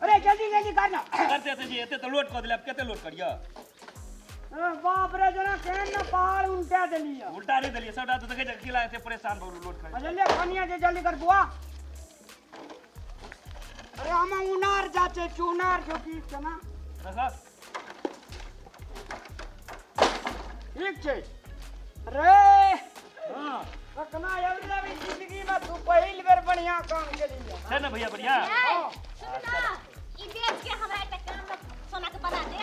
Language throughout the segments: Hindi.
अरे जल्दी जल्दी करना करते थे जी एते तो लोड कर दिले अब केते लोड करिया बाप रे जना केन ना पहाड़ उल्टा देलिया उल्टा नहीं दिलिए सबटा तो देखे किला एते परेशान भरू लोड कर जल्दी खनिया जे जल्दी कर बुआ अरे हम उनार जाचे चुनार जो की तना देखा ठीक छे रे हां रखना एवरी भी जिंदगी में तू पहिल बेर बढ़िया काम केलिया है ना भैया बढ़िया सुनना ई बेच के हमरा एकटा काम में सोना के बना दे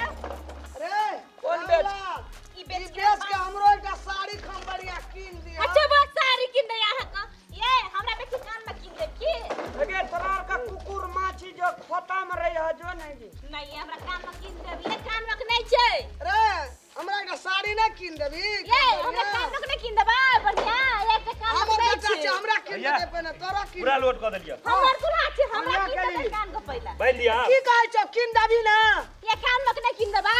अरे कौन बेच ई बेच के हमरो एकटा साड़ी खम बढ़िया कीन दिया अच्छा वो साड़ी किन दे यहाँ का ये हमरा बेटी कान में किन दे की लगे तरार का कुकुर माछी जो खोता में रही है जो नहीं जी नहीं हमरा कान में किन दे ये कान में नहीं छै अरे हमरा एकटा साड़ी ना कीन देबी ये हमरा कान में नहीं किन देबा बढ़िया एक कान में हमर नहीं चाचा छै हमरा कीन भैया। दे पहिने तोरा कीन पूरा लोड कर दिलिए हमर दुल्हा छै हमरा बढ़िया किन दे केली। कान को पहला बैल दिया की कहै छ कीन देबी ना ये कान में नहीं किन देबा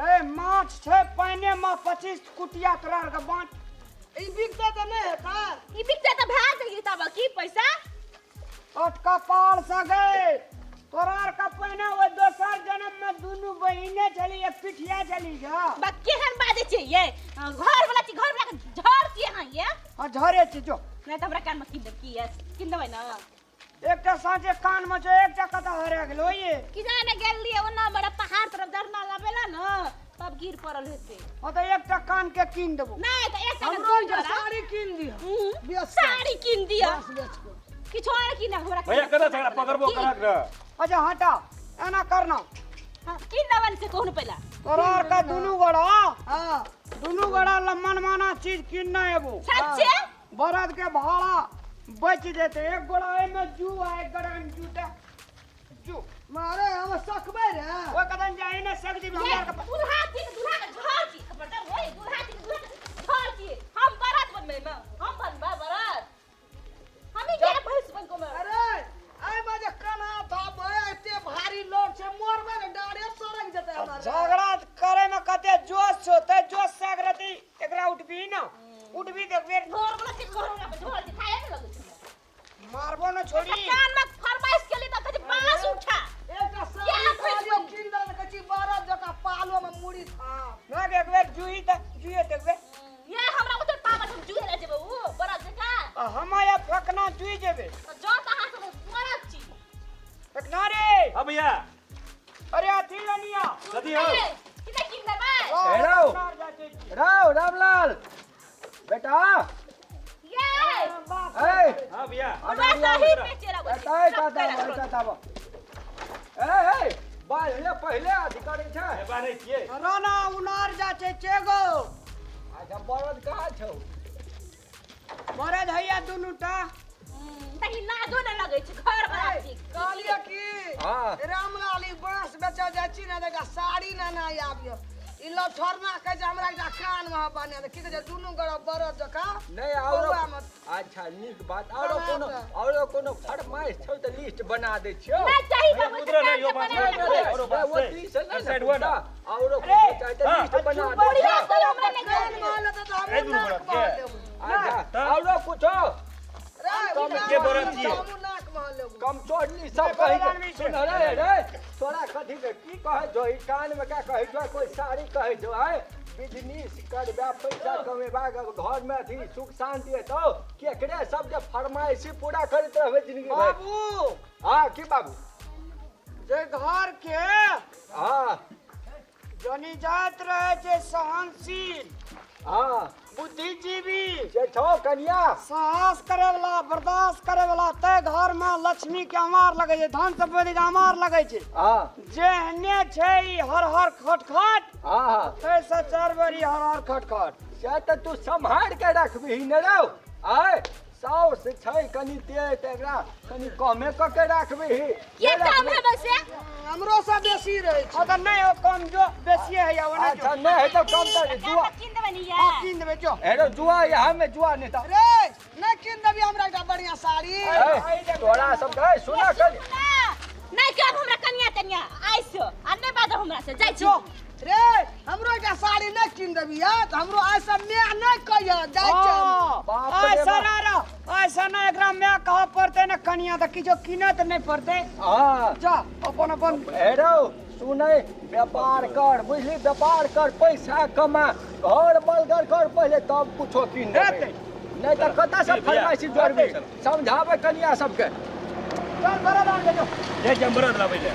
ए माछ छे पानी में 25 कुटिया तरार का बांट ई बिकते त नहीं हेता ई बिकते तो भाग गई तब की पैसा अटका पाल सगे तोरार का पहने वो दोसर जन्म में दोनों बहिने चली एक पिठिया चली जा बक्के हन बाजे छै ये घर वाला झड़ छी हां ये हां झरे छी जो नहीं तो हमरा कान में किन दे की है किन देबै ना एकटा साँचे कान में जो एकटा कता हरे गेलो ये कि जाने गेल लिए ओना बड़ा पहाड़ तरफ धरना लावेला ना तब गिर पड़ल हेते हां तो एकटा कान के कीन देबो नहीं तो एक हमरो एकटा साड़ी कीन दिया बेच साड़ी किन दिया बस बेच के किछो और किन हमरा भैया कदा झगड़ा पकड़बो करक रे अच्छा हटा एना करना हां किन दवन से कहू पहला तोरार का दोनों गड़ा हां दोनों गड़ा लम्मन माना चीज किनना एबो सच्चे बरद के भाड़ा बच जेते एक गोड़ा में जू है एक गोड़ा में जूता जू मारे हम सकबे रे वो कदन जाई ना सक जी ये हमरा का दुल्हा के झड़ छी खबरदार होय दुल्हा के झड़ छी हम बारात बनबे में हम बनबा बारात हम ही के भैंस बन को में अरे आई मजे कना था एते भारी लोड से मोरबे रे डाड़े सड़क जते हमरा झगड़ा करे में कते जोश होते जोश सागरती एकरा उठबी ना उठबी देखबे घर वाला के घर वाला पे झड़ दिखाए न लगे छै मारबो ना छोड़ी कान में फरमाइश के लिए तो कभी पास उठा एकटा क्या साड़ी पैसा? साड़ी कीन दे कची बारह जका पालो में मुड़ी था ना देखबे जुई त जुए देखबे ये हमरा उधर पावर हम जुए रह जेबो ओ बड़ा जका हमाया फकना जुई जेबे जो कहां से मरत छी फकना रे हां भैया अरे अथी लनिया कदी हो किने किन देबा हेलो। राव रामलाल बेटा ये ए हां भैया वैसा ही बेचे रहो एताय का दावा ए बाल ले पहले अधिकारी छै ए बारे छिए राना उनार जा छे चेगो अच्छा बरद कहाँ छौ मरद हैया दुनू टा तही लाजो न लगे छै घर वाला छी कहलिए की हां रामलाल ई बांस बेचा जाइ छी ना देखा साड़ी ना ना आबियो ई लठरना कह जे हमरा एकटा कान में बने दे की कह जे दुनू गड़ा बरद जका नहीं आओ अच्छा नीक बात औरो कोनो फरमाइश छौ त लिस्ट बना दै छियो नहीं चाहिए बाबू उधर नहीं हो बात औरो बात वो से 30 साइड वन औरो कुछ चाहे त लिस्ट बना दे बढ़िया तो हमरा नहीं कान गई माल तो हम ए दुनू बरद के? अच्छा औरो कुछ के बरद छिए? हम नाक में लेबो कम चोरनी सब कहि सुन रे रे तोरा कथी के की कहे जो ई कान में का कहे जो कोई साड़ी कहे जो है बिजनेस करबा पैसा कमेबा घर में अथी सुख शांति हेतौ केकरे सब जे फरमाइशी पूरा करैत रहबे जिंदगी भर बाबू हां की बाबू जे घर के हां जनी जात रहे छे सहनशील हां बुद्धिजीवी जे छौ कन्या साहस करे वाला बर्दाश्त करे वाला ते घर में लक्ष्मी के अमार लगे छै धन संपत्ति के अमार लगे छै हां जेहने छै ई हर हर खटखट हां ते से चार बारी हर हर खटखट से त तू संभाल के रखबही न रौ आय साउस छै कनी तेज एकरा कनी कमे क के रखबही ये काम है बस हमरो से बेसी रहे छै अगर नहीं हो कम जो बेसी है या वना अच्छा नहीं है तो कम कर जुआ किन देबे नहीं हां है कीन देबे जो हेरो जुआ यहाँ में जुआ नहीं था रे ना कीन देबी हमरा एकटा बढ़िया साड़ी ए, तोरा सब कहे सुना कर नहीं के हमरा कन्या तन्या आइसो आ नहीं बाजो हमरा से जाय छी रे हमरो एकटा साड़ी ना कीन देबी या त हमरो आइ सब मैं नहीं कहिया जाय छै बाप रे ऐसा बाप। ना रह ऐसा ना एकरा में कहा पड़ते ना कनिया त किछो कीनत नहीं पड़ते हाँ जा अब अपन अपन हेरो सुनै व्यापार कर बुझली व्यापार कर पैसा कमा घर बलगर कर पहले तब कुछो किन देबै नहीं तो कतऽ से फरमाइशी जोड़बी समझाबै कनिया सबके चल बड़ा दान दे जे जमरत लाबै छै